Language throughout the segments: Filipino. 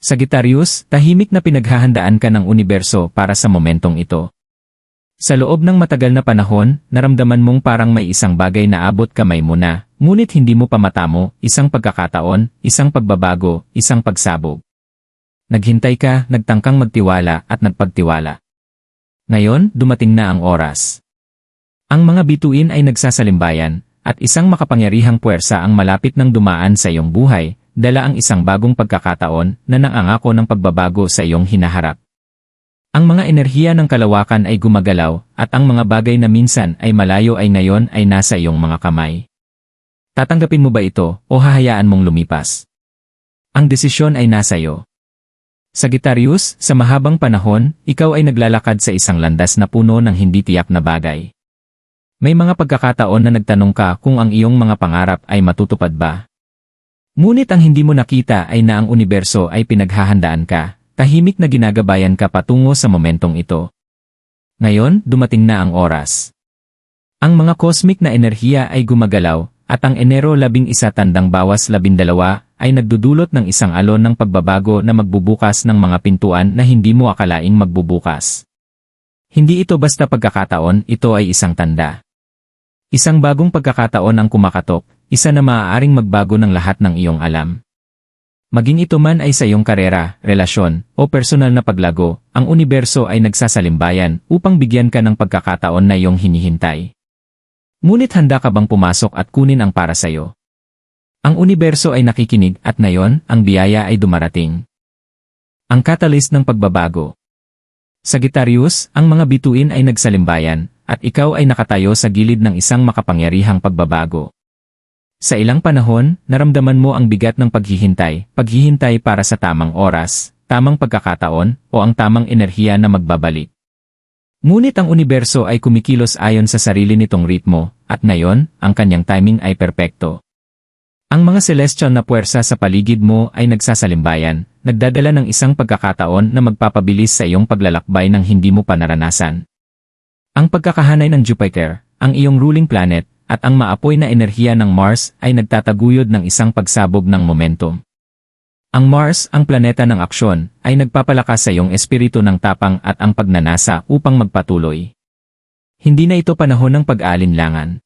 Sagittarius, tahimik na pinaghahandaan ka ng universo para sa momentong ito. Sa loob ng matagal na panahon, naramdaman mong parang may isang bagay na abot kamay mo na, ngunit hindi mo pa matamo, isang pagkakataon, isang pagbabago, isang pagsabog. Naghintay ka, nagtangkang magtiwala at nagpagtiwala. Ngayon, dumating na ang oras. Ang mga bituin ay nagsasalimbayan, at isang makapangyarihang puwersa ang malapit ng dumaan sa iyong buhay, dala ang isang bagong pagkakataon na nangangako ng pagbabago sa iyong hinaharap. Ang mga enerhiya ng kalawakan ay gumagalaw, at ang mga bagay na minsan ay malayo ay ngayon ay nasa iyong mga kamay. Tatanggapin mo ba ito o hahayaan mong lumipas? Ang desisyon ay nasa iyo. Sagittarius, sa mahabang panahon, ikaw ay naglalakad sa isang landas na puno ng hindi tiyak na bagay. May mga pagkakataon na nagtanong ka kung ang iyong mga pangarap ay matutupad ba. Ngunit ang hindi mo nakita ay na ang universo ay pinaghahandaan ka, tahimik na ginagabayan ka patungo sa momentong ito. Ngayon, dumating na ang oras. Ang mga cosmic na enerhiya ay gumagalaw, at ang Enero 11 tandang bawas 12 ay nagdudulot ng isang alon ng pagbabago na magbubukas ng mga pintuan na hindi mo akalaing magbubukas. Hindi ito basta pagkakataon, ito ay isang tanda. Isang bagong pagkakataon ang kumakatok, isa na maaaring magbago ng lahat ng iyong alam. Maging ito man ay sa iyong karera, relasyon, o personal na paglago, ang universo ay nagsasalimbayan upang bigyan ka ng pagkakataon na iyong hinihintay. Ngunit handa ka bang pumasok at kunin ang para sa iyo? Ang universo ay nakikinig at ngayon, ang biyaya ay dumarating. Ang catalyst ng pagbabago. Sagittarius, ang mga bituin ay nagsalimbayan, at ikaw ay nakatayo sa gilid ng isang makapangyarihang pagbabago. Sa ilang panahon, naramdaman mo ang bigat ng paghihintay para sa tamang oras, tamang pagkakataon, o ang tamang enerhiya na magbabalik. Ngunit ang universo ay kumikilos ayon sa sarili nitong ritmo, at ngayon, ang kanyang timing ay perpekto. Ang mga celestial na puwersa sa paligid mo ay nagsasalimbayan, nagdadala ng isang pagkakataon na magpapabilis sa iyong paglalakbay ng hindi mo pa naranasan. Ang pagkakahanay ng Jupiter, ang iyong ruling planet, at ang maapoy na enerhiya ng Mars ay nagtataguyod ng isang pagsabog ng momentum. Ang Mars, ang planeta ng aksyon, ay nagpapalakas sa iyong espiritu ng tapang at ang pagnanasa upang magpatuloy. Hindi na ito panahon ng pag-aalinlangan.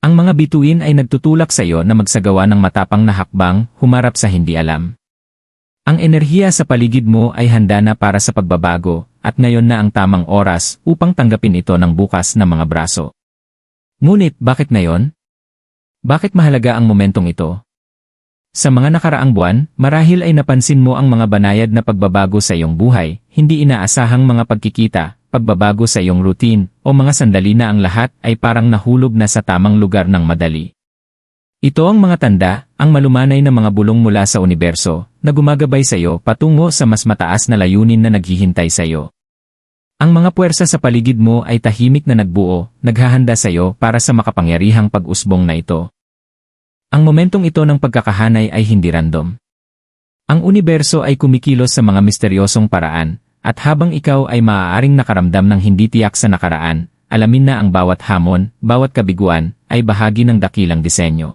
Ang mga bituin ay nagtutulak sa iyo na magsagawa ng matapang na hakbang, humarap sa hindi alam. Ang enerhiya sa paligid mo ay handa na para sa pagbabago, at ngayon na ang tamang oras upang tanggapin ito ng bukas na mga braso. Ngunit, bakit ngayon? Bakit mahalaga ang momentong ito? Sa mga nakaraang buwan, marahil ay napansin mo ang mga banayad na pagbabago sa iyong buhay, hindi inaasahang mga pagkikita, pagbabago sa iyong routine, o mga sandali na ang lahat ay parang nahulog na sa tamang lugar ng madali. Ito ang mga tanda, ang malumanay na mga bulong mula sa universo, na gumagabay sa iyo patungo sa mas mataas na layunin na naghihintay sa iyo. Ang mga puwersa sa paligid mo ay tahimik na nagbuo, naghahanda sa iyo para sa makapangyarihang pag-usbong na ito. Ang momentong ito ng pagkakahanay ay hindi random. Ang universo ay kumikilos sa mga misteryosong paraan, at habang ikaw ay maaaring nakaramdam ng hindi tiyak sa nakaraan, alamin na ang bawat hamon, bawat kabiguan, ay bahagi ng dakilang disenyo.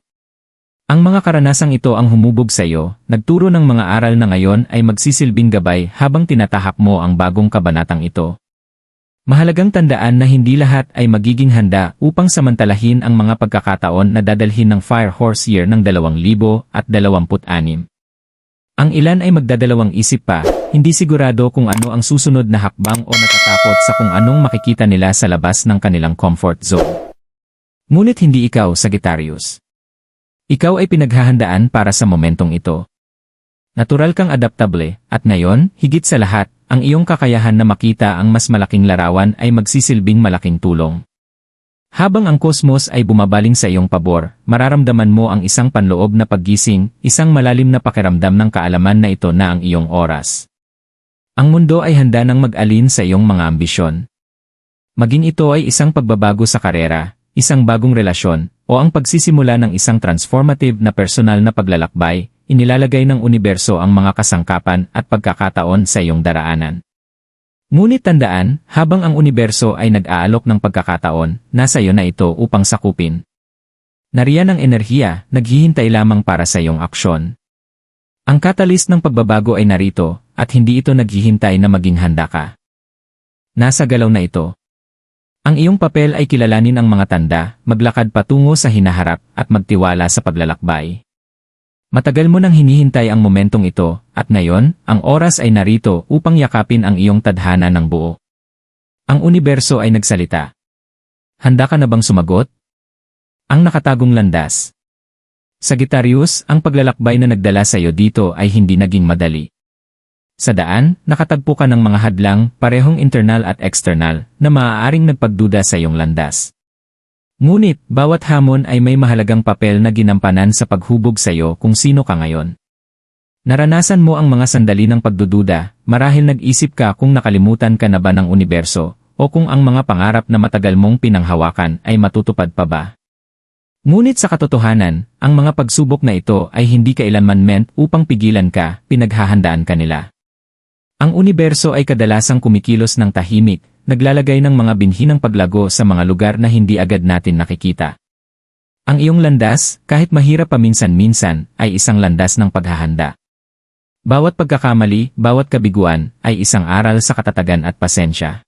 Ang mga karanasang ito ang humubog sa iyo, nagturo ng mga aral na ngayon ay magsisilbing gabay habang tinatahak mo ang bagong kabanatang ito. Mahalagang tandaan na hindi lahat ay magiging handa upang samantalahin ang mga pagkakataon na dadalhin ng Fire Horse Year ng 2026. Ang ilan ay magdadalawang isip pa, hindi sigurado kung ano ang susunod na hakbang o natatakot sa kung anong makikita nila sa labas ng kanilang comfort zone. Ngunit hindi ikaw, Sagittarius. Ikaw ay pinaghahandaan para sa momentong ito. Natural kang adaptable, at ngayon, higit sa lahat, ang iyong kakayahan na makita ang mas malaking larawan ay magsisilbing malaking tulong. Habang ang kosmos ay bumabaling sa iyong pabor, mararamdaman mo ang isang panloob na paggising, isang malalim na pakiramdam ng kaalaman na ito na ang iyong oras. Ang mundo ay handa ng mag-alin sa iyong mga ambisyon. Maging ito ay isang pagbabago sa karera, isang bagong relasyon, o ang pagsisimula ng isang transformative na personal na paglalakbay, inilalagay ng universo ang mga kasangkapan at pagkakataon sa iyong daraanan. Ngunit tandaan, habang ang universo ay nag-aalok ng pagkakataon, nasa iyo na ito upang sakupin. Nariyan ang enerhiya, naghihintay lamang para sa iyong aksyon. Ang catalyst ng pagbabago ay narito, at hindi ito naghihintay na maging handa ka. Nasa galaw na ito. Ang iyong papel ay kilalanin ang mga tanda, maglakad patungo sa hinaharap, at magtiwala sa paglalakbay. Matagal mo nang hinihintay ang momentong ito, at ngayon, ang oras ay narito upang yakapin ang iyong tadhana ng buo. Ang universo ay nagsalita. Handa ka na bang sumagot? Ang nakatagong landas. Sagittarius, ang paglalakbay na nagdala sa iyo dito ay hindi naging madali. Sa daan, nakatagpo ka ng mga hadlang, parehong internal at external, na maaaring nagpagduda sa iyong landas. Ngunit, bawat hamon ay may mahalagang papel na ginampanan sa paghubog sa iyo kung sino ka ngayon. Naranasan mo ang mga sandali ng pagdududa, marahil nag-isip ka kung nakalimutan ka na ba ng universo, o kung ang mga pangarap na matagal mong pinanghawakan ay matutupad pa ba. Ngunit sa katotohanan, ang mga pagsubok na ito ay hindi kailanman meant upang pigilan ka, pinaghahandaan ka nila. Ang universo ay kadalasang kumikilos ng tahimik, naglalagay ng mga binhi ng paglago sa mga lugar na hindi agad natin nakikita. Ang iyong landas, kahit mahirap paminsan-minsan, ay isang landas ng paghahanda. Bawat pagkakamali, bawat kabiguan, ay isang aral sa katatagan at pasensya.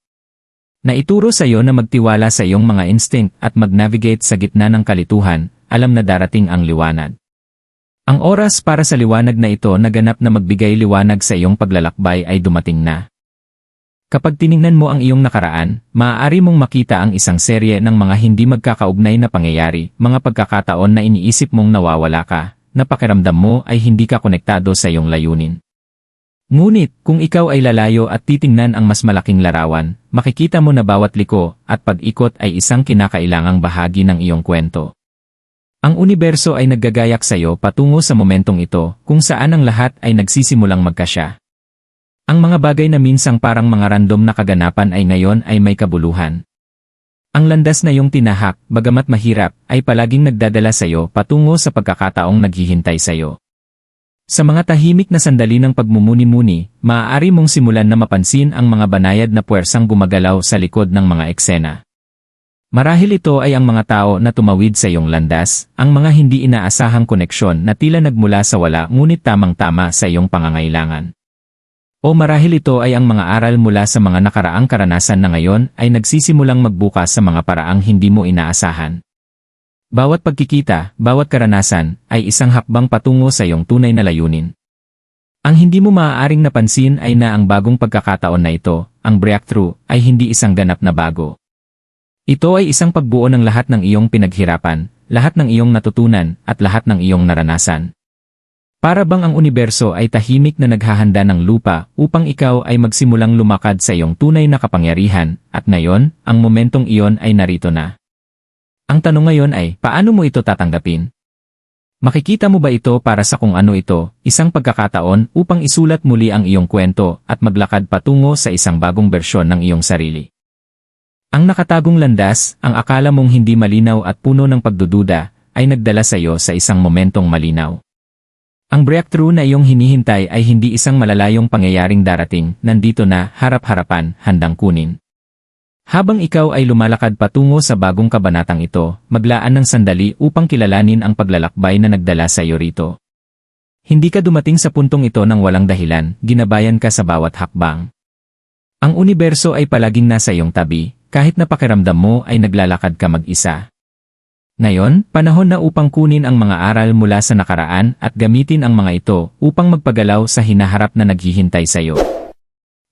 Naituro sa iyo na magtiwala sa iyong mga instinct at mag-navigate sa gitna ng kalituhan, alam na darating ang liwanag. Ang oras para sa liwanag na ito na ganap na magbigay liwanag sa iyong paglalakbay ay dumating na. Kapag tiningnan mo ang iyong nakaraan, maaari mong makita ang isang serye ng mga hindi magkakaugnay na pangyayari, mga pagkakataon na iniisip mong nawawala ka, na pakiramdam mo ay hindi ka konektado sa iyong layunin. Ngunit, kung ikaw ay lalayo at titingnan ang mas malaking larawan, makikita mo na bawat liko at pag-ikot ay isang kinakailangang bahagi ng iyong kwento. Ang universo ay naggagayak sa iyo patungo sa momentong ito, kung saan ang lahat ay nagsisimulang magkasya. Ang mga bagay na minsang parang mga random na kaganapan ay ngayon ay may kabuluhan. Ang landas na iyong tinahak, bagamat mahirap, ay palaging nagdadala sa iyo patungo sa pagkakataong naghihintay sa iyo. Sa mga tahimik na sandali ng pagmumuni-muni, maaari mong simulan na mapansin ang mga banayad na puwersang gumagalaw sa likod ng mga eksena. Marahil ito ay ang mga tao na tumawid sa iyong landas, ang mga hindi inaasahang koneksyon na tila nagmula sa wala ngunit tamang-tama sa iyong pangangailangan. O marahil ito ay ang mga aral mula sa mga nakaraang karanasan na ngayon ay nagsisimulang magbukas sa mga paraang hindi mo inaasahan. Bawat pagkikita, bawat karanasan, ay isang hakbang patungo sa iyong tunay na layunin. Ang hindi mo maaaring napansin ay na ang bagong pagkakataon na ito, ang breakthrough, ay hindi isang ganap na bago. Ito ay isang pagbuo ng lahat ng iyong pinaghirapan, lahat ng iyong natutunan, at lahat ng iyong naranasan. Para bang ang universo ay tahimik na naghahanda ng lupa upang ikaw ay magsimulang lumakad sa iyong tunay na kapangyarihan, at ngayon, ang momentong iyon ay narito na. Ang tanong ngayon ay, paano mo ito tatanggapin? Makikita mo ba ito para sa kung ano ito, isang pagkakataon upang isulat muli ang iyong kwento at maglakad patungo sa isang bagong bersyon ng iyong sarili? Ang nakatagong landas, ang akala mong hindi malinaw at puno ng pagdududa, ay nagdala sa iyo sa isang momentong malinaw. Ang breakthrough na iyong hinihintay ay hindi isang malalayong pangyayaring darating, nandito na, harap-harapan, handang kunin. Habang ikaw ay lumalakad patungo sa bagong kabanatang ito, maglaan ng sandali upang kilalanin ang paglalakbay na nagdala sa iyo rito. Hindi ka dumating sa puntong ito ng walang dahilan, ginabayan ka sa bawat hakbang. Ang universo ay palaging nasa iyong tabi, kahit na pakiramdam mo ay naglalakad ka mag-isa. Ngayon, panahon na upang kunin ang mga aral mula sa nakaraan at gamitin ang mga ito upang magpagalaw sa hinaharap na naghihintay sa iyo.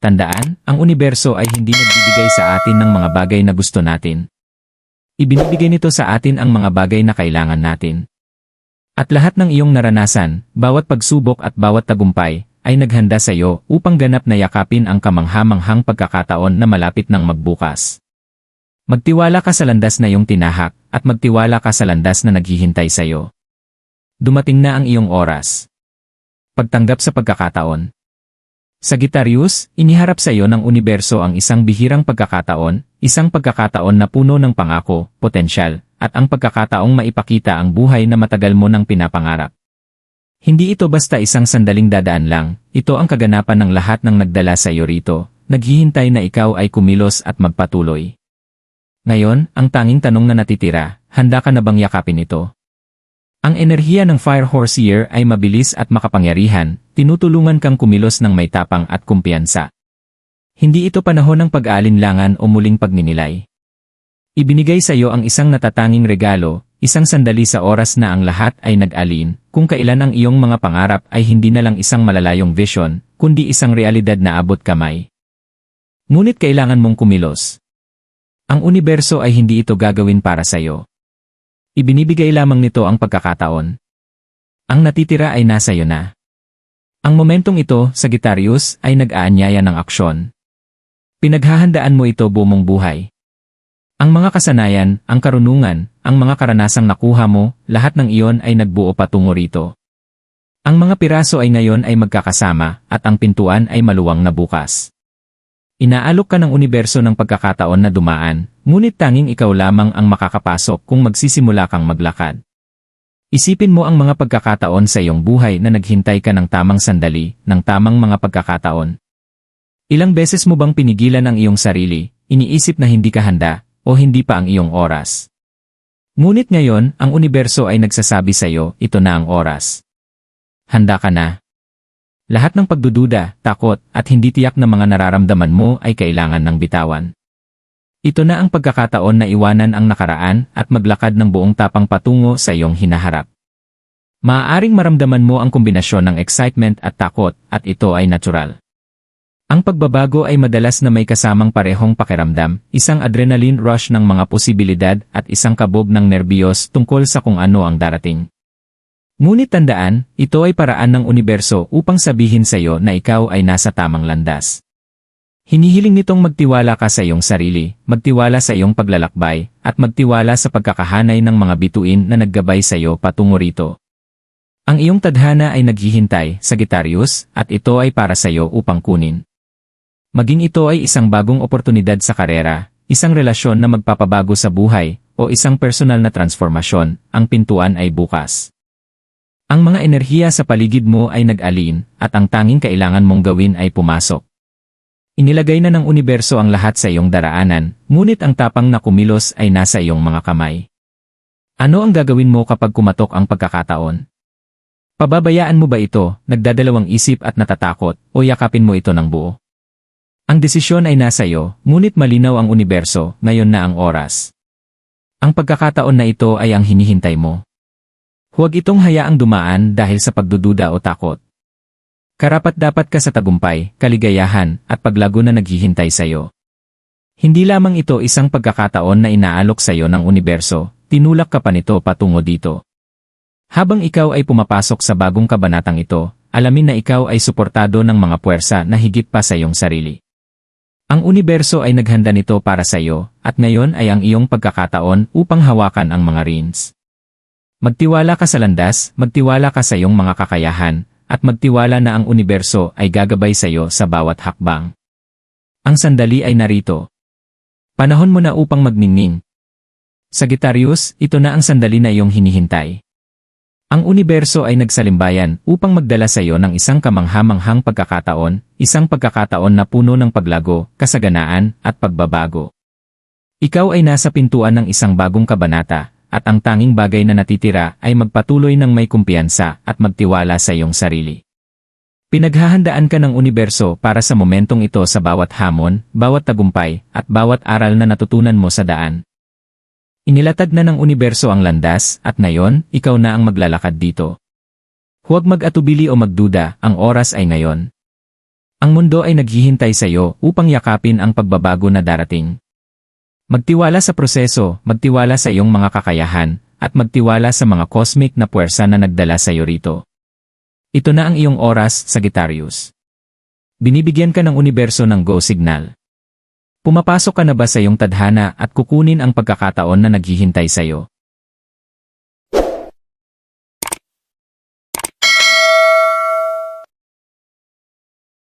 Tandaan, ang universo ay hindi nagbibigay sa atin ng mga bagay na gusto natin. Ibinibigay nito sa atin ang mga bagay na kailangan natin. At lahat ng iyong naranasan, bawat pagsubok at bawat tagumpay, ay naghanda sa iyo upang ganap na yakapin ang kamangha-manghang pagkakataon na malapit ng magbukas. Magtiwala ka sa landas na iyong tinahak, at magtiwala ka sa landas na naghihintay sa iyo. Dumating na ang iyong oras. Pagtanggap sa pagkakataon. Sagittarius, iniharap sa iyo ng universo ang isang bihirang pagkakataon na puno ng pangako, potensyal, at ang pagkakataong maipakita ang buhay na matagal mo nang pinapangarap. Hindi ito basta isang sandaling dadaan lang, ito ang kaganapan ng lahat ng nagdala sa iyo rito, naghihintay na ikaw ay kumilos at magpatuloy. Ngayon, ang tanging tanong na natitira, handa ka na bang yakapin ito? Ang enerhiya ng Fire Horse Year ay mabilis at makapangyarihan, tinutulungan kang kumilos ng may tapang at kumpiyansa. Hindi ito panahon ng pag-aalinlangan o muling pagninilay. Ibinigay sa iyo ang isang natatanging regalo, isang sandali sa oras na ang lahat ay nag-alin, kung kailan ang iyong mga pangarap ay hindi na lang isang malalayong vision, kundi isang realidad na abot kamay. Ngunit kailangan mong kumilos. Ang universo ay hindi ito gagawin para sa iyo. Ibinibigay lamang nito ang pagkakataon. Ang natitira ay nasa iyo na. Ang momentong ito, Sagittarius, ay nag-aanyaya ng aksyon. Pinaghahandaan mo ito buong buhay. Ang mga kasanayan, ang karunungan, ang mga karanasang nakuha mo, lahat ng iyon ay nagbuo patungo rito. Ang mga piraso ay ngayon ay magkakasama, at ang pintuan ay maluwang na bukas. Inaalok ka ng universo ng pagkakataon na dumaan, ngunit tanging ikaw lamang ang makakapasok kung magsisimula kang maglakad. Isipin mo ang mga pagkakataon sa iyong buhay na naghintay ka ng tamang sandali, ng tamang mga pagkakataon. Ilang beses mo bang pinigilan ang iyong sarili, iniisip na hindi ka handa, o hindi pa ang iyong oras? Ngunit ngayon, ang universo ay nagsasabi sa iyo, ito na ang oras. Handa ka na. Lahat ng pagdududa, takot, at hindi tiyak na mga nararamdaman mo ay kailangan ng bitawan. Ito na ang pagkakataon na iwanan ang nakaraan at maglakad ng buong tapang patungo sa iyong hinaharap. Maaaring maramdaman mo ang kombinasyon ng excitement at takot, at ito ay natural. Ang pagbabago ay madalas na may kasamang parehong pakiramdam, isang adrenaline rush ng mga posibilidad at isang kabog ng nerbiyos tungkol sa kung ano ang darating. Ngunit tandaan, ito ay paraan ng universo upang sabihin sa iyo na ikaw ay nasa tamang landas. Hinihiling nitong magtiwala ka sa iyong sarili, magtiwala sa iyong paglalakbay, at magtiwala sa pagkakahanay ng mga bituin na naggabay sa iyo patungo rito. Ang iyong tadhana ay naghihintay, Sagittarius, at ito ay para sa iyo upang kunin. Maging ito ay isang bagong oportunidad sa karera, isang relasyon na magpapabago sa buhay, o isang personal na transformasyon, ang pintuan ay bukas. Ang mga enerhiya sa paligid mo ay nag-alin, at ang tanging kailangan mong gawin ay pumasok. Inilagay na ng universo ang lahat sa iyong daraanan, ngunit ang tapang na kumilos ay nasa iyong mga kamay. Ano ang gagawin mo kapag kumatok ang pagkakataon? Pababayaan mo ba ito, nagdadalawang isip at natatakot, o yakapin mo ito ng buo? Ang desisyon ay nasa iyo, ngunit malinaw ang universo, ngayon na ang oras. Ang pagkakataon na ito ay ang hinihintay mo. Huwag itong hayaang dumaan dahil sa pagdududa o takot. Karapat-dapat ka sa tagumpay, kaligayahan, at paglago na naghihintay sa iyo. Hindi lamang ito isang pagkakataon na inaalok sa iyo ng universo, tinulak ka pa nito patungo dito. Habang ikaw ay pumapasok sa bagong kabanatang ito, alamin na ikaw ay suportado ng mga puwersa na higit pa sa iyong sarili. Ang universo ay naghanda nito para sa iyo, at ngayon ay ang iyong pagkakataon upang hawakan ang mga reins. Magtiwala ka sa landas, magtiwala ka sa iyong mga kakayahan, at magtiwala na ang universo ay gagabay sa iyo sa bawat hakbang. Ang sandali ay narito. Panahon mo na upang magningning. Sagittarius, ito na ang sandali na iyong hinihintay. Ang universo ay nagsalimbayan upang magdala sa iyo ng isang kamangha-manghang pagkakataon, isang pagkakataon na puno ng paglago, kasaganaan, at pagbabago. Ikaw ay nasa pintuan ng isang bagong kabanata, at ang tanging bagay na natitira ay magpatuloy ng may kumpiyansa at magtiwala sa iyong sarili. Pinaghahandaan ka ng universo para sa momentong ito sa bawat hamon, bawat tagumpay, at bawat aral na natutunan mo sa daan. Inilatag na ng universo ang landas, at ngayon, ikaw na ang maglalakad dito. Huwag mag-atubili o magduda, ang oras ay ngayon. Ang mundo ay naghihintay sa iyo upang yakapin ang pagbabago na darating. Magtiwala sa proseso, magtiwala sa iyong mga kakayahan, at magtiwala sa mga cosmic na puwersa na nagdala sa iyo rito. Ito na ang iyong oras, Sagittarius. Binibigyan ka ng universo ng go signal. Pumapasok ka na ba sa iyong tadhana at kukunin ang pagkakataon na naghihintay sa iyo?